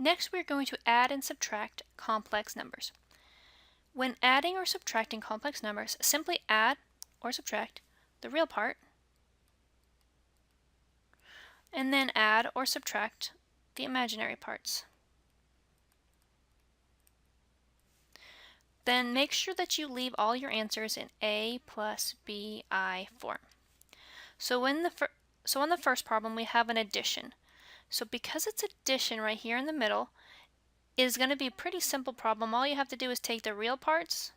Next, we're going to add and subtract complex numbers. When adding or subtracting complex numbers, simply add or subtract the real part, and then add or subtract the imaginary parts. Then make sure that you leave all your answers in A plus BI form. So on the first problem, we have an addition. So because it's addition right here in the middle, is going to be a pretty simple problem. All you have to do is take the real parts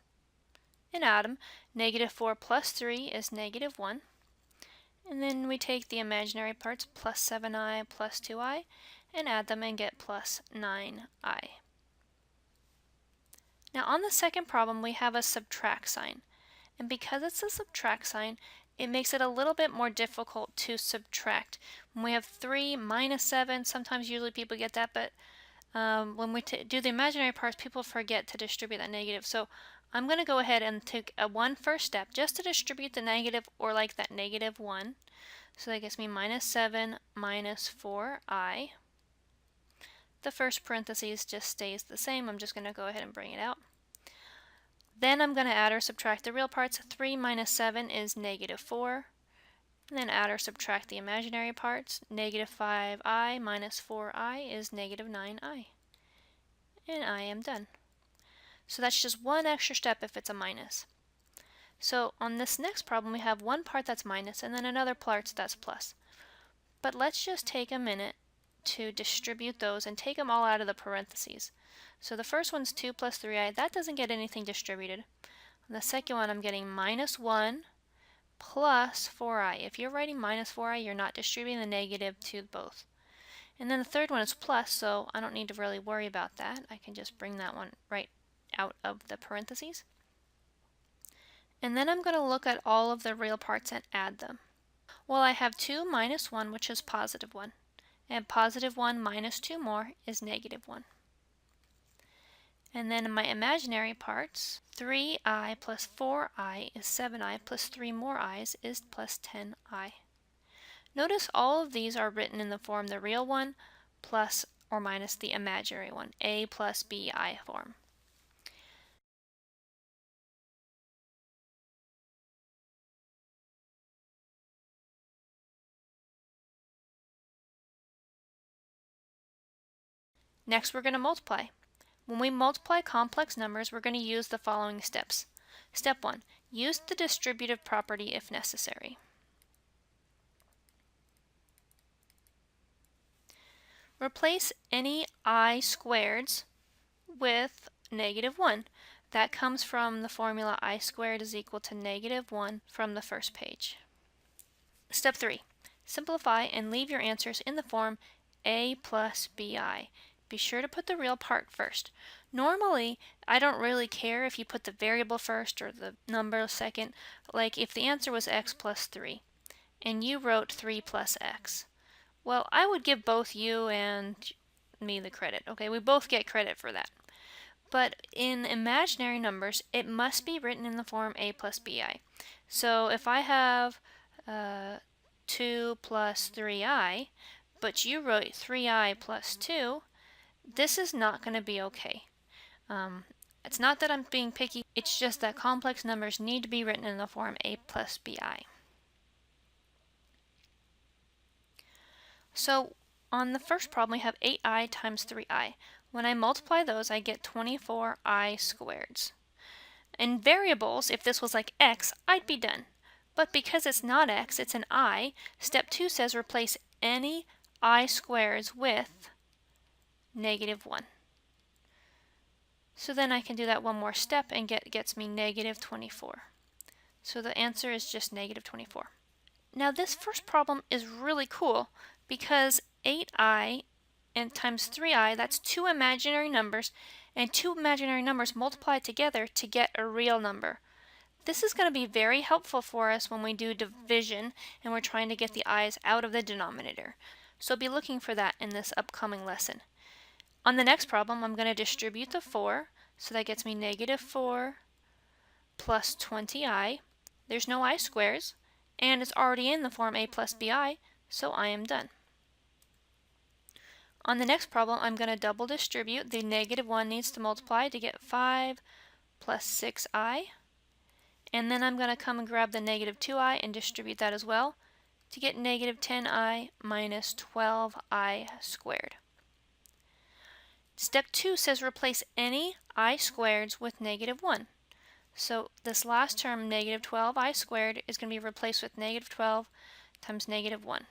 and add them. -4 plus 3 is -1. And then we take the imaginary parts, plus 7i plus 2i, and add them and get plus 9i. Now on the second problem, we have a subtract sign. And because it's a subtract sign, it makes it a little bit more difficult to subtract. When we have 3 minus 7, sometimes usually people get that, but when we do the imaginary parts, people forget to distribute that negative. So I'm going to go ahead and take one first step just to distribute the negative, or like that -1. So that gets me -7 minus 4i. The first parentheses just stays the same. I'm just going to go ahead and bring it out. Then I'm going to add or subtract the real parts. 3 minus 7 is -4. And then add or subtract the imaginary parts. -5i minus 4i is -9i. And I am done. So that's just one extra step if it's a minus. So on this next problem, we have one part that's minus and then another part that's plus. But let's just take a minute to distribute those and take them all out of the parentheses. So the first one's 2 plus 3i. That doesn't get anything distributed. On the second one, I'm getting -1 plus 4i. If you're writing -4i, you're not distributing the negative to both. And then the third one is plus, so I don't need to really worry about that. I can just bring that one right out of the parentheses. And then I'm going to look at all of the real parts and add them. Well, I have 2 minus 1, which is +1. And +1 minus 2 more is -1. And then in my imaginary parts, 3i plus 4i is 7i plus 3 more i's is plus 10i. Notice all of these are written in the form the real one plus or minus the imaginary one, a plus bi form. Next, we're going to multiply. When we multiply complex numbers, we're going to use the following steps. Step 1. Use the distributive property if necessary. Replace any I squareds with -1. That comes from the formula I squared is equal to -1 from the first page. Step 3. Simplify and leave your answers in the form a plus bi. Be sure to put the real part first. Normally, I don't really care if you put the variable first or the number second. Like if the answer was x plus 3 and you wrote 3 plus x. Well, I would give both you and me the credit. Okay, we both get credit for that. But in imaginary numbers, it must be written in the form a plus bi. So if I have 2 plus 3i, but you wrote 3i plus 2, this is not going to be okay. It's not that I'm being picky, it's just that complex numbers need to be written in the form a plus bi. So on the first problem, we have 8i times 3i. When I multiply those, I get 24i squareds. In variables, if this was like x, I'd be done. But because it's not x, it's an I, step 2 says replace any I squares with -1. So then I can do that one more step and gets me -24. So the answer is just -24. Now this first problem is really cool because 8i and times 3i, that's two imaginary numbers, and two imaginary numbers multiplied together to get a real number. This is going to be very helpful for us when we do division and we're trying to get the i's out of the denominator. So be looking for that in this upcoming lesson. On the next problem, I'm going to distribute the 4, so that gets me -4 plus 20i. There's no I squares, and it's already in the form a plus bi, so I am done. On the next problem, I'm going to double distribute. The negative 1 needs to multiply to get 5 plus 6i. And then I'm going to come and grab the negative 2i and distribute that as well to get negative 10i minus 12i squared. Step 2 says replace any I squareds with negative 1. So this last term, negative 12i squared, is going to be replaced with negative 12 times negative 1.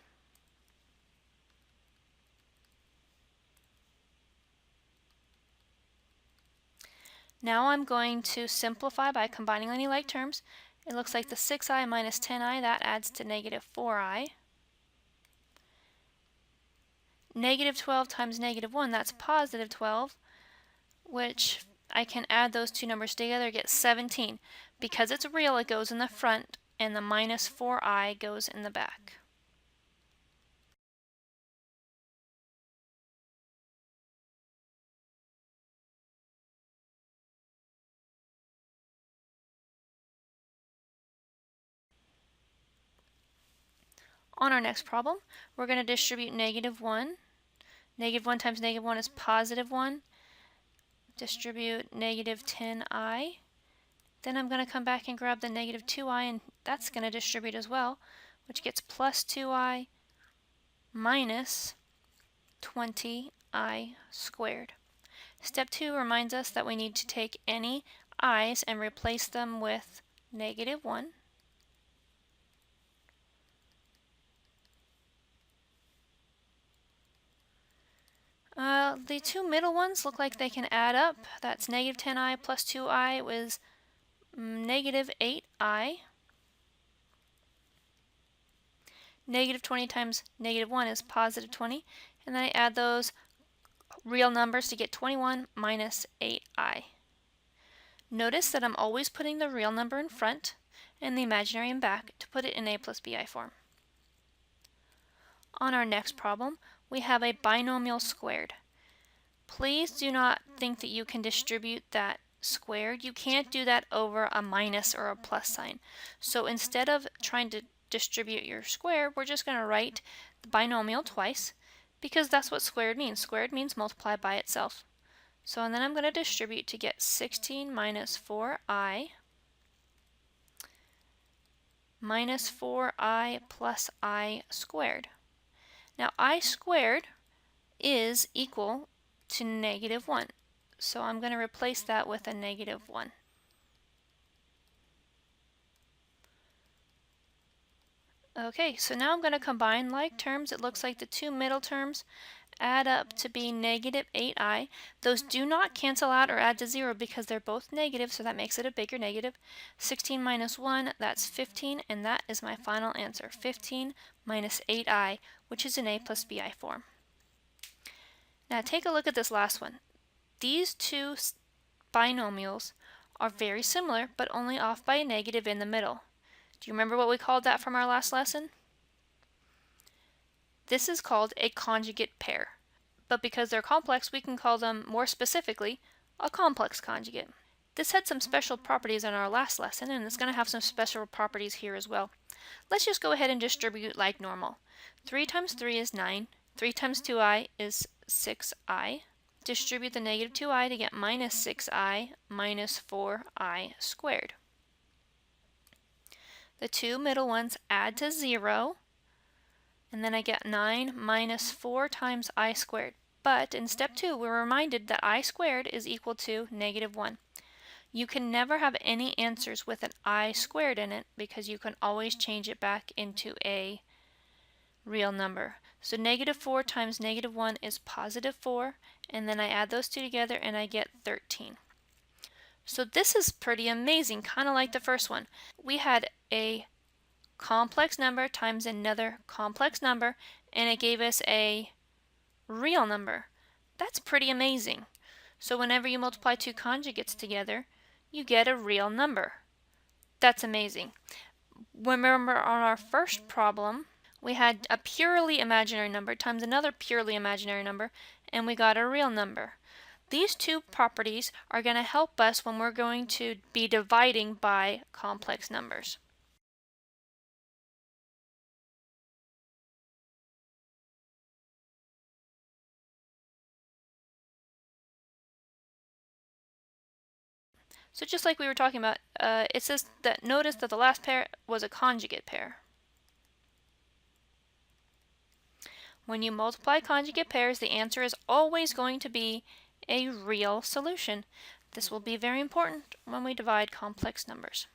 Now I'm going to simplify by combining any like terms. It looks like the 6i minus 10i, that adds to negative 4i. Negative 12 times negative 1, that's positive 12, which I can add those two numbers together, get 17. Because it's real, it goes in the front, and the minus 4i goes in the back. On our next problem, we're going to distribute negative 1. Negative 1 times negative 1 is positive 1. Distribute negative 10i. Then I'm going to come back and grab the negative 2i, and that's going to distribute as well, which gets plus 2i minus 20i squared. Step 2 reminds us that we need to take any i's and replace them with negative 1. The two middle ones look like they can add up. That's negative 10i plus 2i was negative 8i. Negative 20 times negative 1 is positive 20. And then I add those real numbers to get 21 minus 8i. Notice that I'm always putting the real number in front and the imaginary in back to put it in a plus bi form. On our next problem, we have a binomial squared. Please do not think that you can distribute that squared. You can't do that over a minus or a plus sign. So instead of trying to distribute your square, we're just going to write the binomial twice, because that's what squared means. Squared means multiply by itself. So and then I'm going to distribute to get 16 minus 4i minus 4i plus I squared. Now I squared is equal to negative 1. So I'm going to replace that with a negative 1. Okay, so now I'm going to combine like terms. It looks like the two middle terms add up to be negative 8i. Those do not cancel out or add to 0 because they're both negative, so that makes it a bigger negative. 16 minus 1, that's 15, and that is my final answer, 15 minus 8i, which is in a plus bi form. Now take a look at this last one. These two binomials are very similar, but only off by a negative in the middle. Do you remember what we called that from our last lesson? This is called a conjugate pair. But because they're complex, we can call them more specifically a complex conjugate. This had some special properties in our last lesson, and it's going to have some special properties here as well. Let's just go ahead and distribute like normal. 3 times 3 is 9. 3 times 2i is 6i. Distribute the negative 2i to get minus 6i minus 4i squared. The two middle ones add to 0, and then I get 9 minus 4 times I squared. But in step 2, we're reminded that I squared is equal to negative 1. You can never have any answers with an I squared in it because you can always change it back into a real number. So negative 4 times negative 1 is positive 4, and then I add those two together and I get 13. So this is pretty amazing, kind of like the first one. We had a complex number times another complex number, and it gave us a real number. That's pretty amazing. So whenever you multiply two conjugates together, you get a real number. That's amazing. Remember on our first problem, we had a purely imaginary number times another purely imaginary number, and we got a real number. These two properties are going to help us when we're going to be dividing by complex numbers. So just like we were talking about, it says that notice that the last pair was a conjugate pair. When you multiply conjugate pairs, the answer is always going to be a real solution. This will be very important when we divide complex numbers.